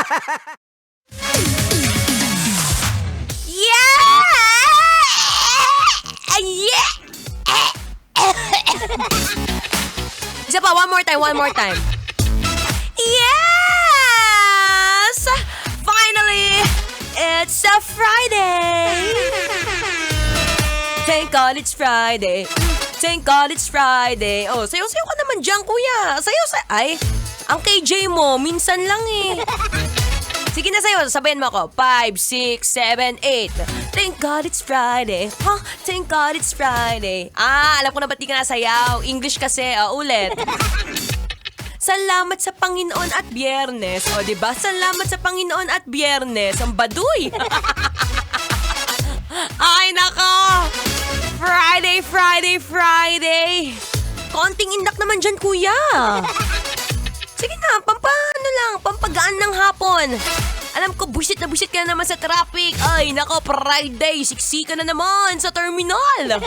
Yeah! Yeah! Isa pa, one more time. Yes! Finally, it's a Friday! Thank God it's Friday. Thank God it's Friday. Oh, sayo-sayo ka naman dyan, kuya. Ay, ang KJ mo, minsan lang eh. Sige na sayo, sabayan mo ako. 5, 6, 7, 8. Thank God it's Friday. Huh? Thank God it's Friday. Alam ko na ba't di ka nasayaw. English kasi, ulit. Salamat sa Panginoon at Biyernes. O, diba? Salamat sa Panginoon at Biyernes. Ang baduy. Ay, nako. Friday. Konting indak naman dyan, kuya. Sige na, pampagaan ng hapon. Alam ko, busit na busit ka na naman sa traffic. Ay, nako, Friday. Siksika na naman sa terminal.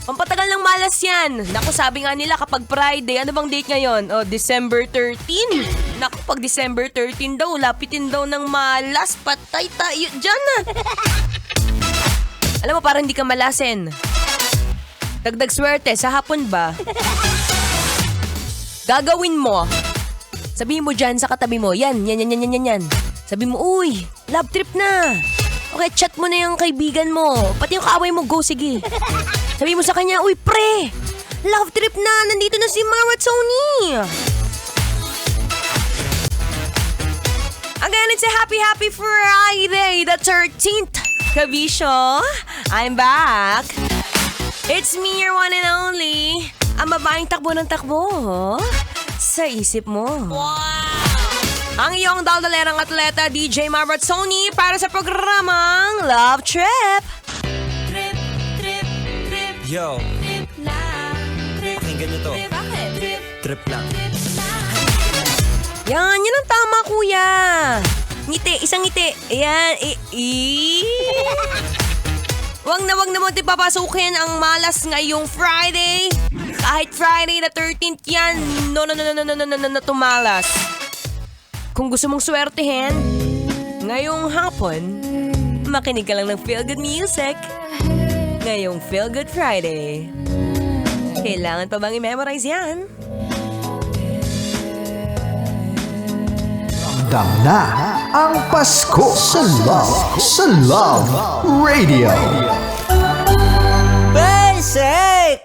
Pampatagal ng malas yan. Naku, sabi nga nila kapag Friday, ano bang date ngayon? Oh, December 13. Naku, pag December 13 daw, lapitin daw ng malas. Patay tayo dyan. Alam mo, parang hindi ka malasin. Dagdag swerte, sa hapon ba? Gagawin mo. Sabihin mo dyan sa katabi mo, yan. Sabihin mo, uy, love trip na. Okay, chat mo na yung kaibigan mo. Pati yung kaaway mo, go, sige. Sabihin mo sa kanya, uy, pre, love trip na, nandito na si Mara Tony. Again, it's a happy Friday, the 13th. Kabisyo, I'm back. It's me, your one and only. Ang babaeng takbo ng takbo sa isip mo. Wow! Ang iyong daldalerang atleta, DJ Marazzoni, para sa programang Love Trip. Trip. Yo, Trip lang. pakinggan nyo to. Bakit? Trip lang. Yan ang tama, kuya. Ngiti, isang ngiti. Ayan, Wag na mo papasukin ang malas ngayong Friday. Kahit Friday the 13th yan. No, tumalas. Kung gusto mong swertehin, ngayong hapon, makinig ka lang ng Feel Good Music. Ngayong Feel Good Friday. Kailangan pa bang i-memorize yan? Ramdam na ang Pasko sa Love Radio. Basic!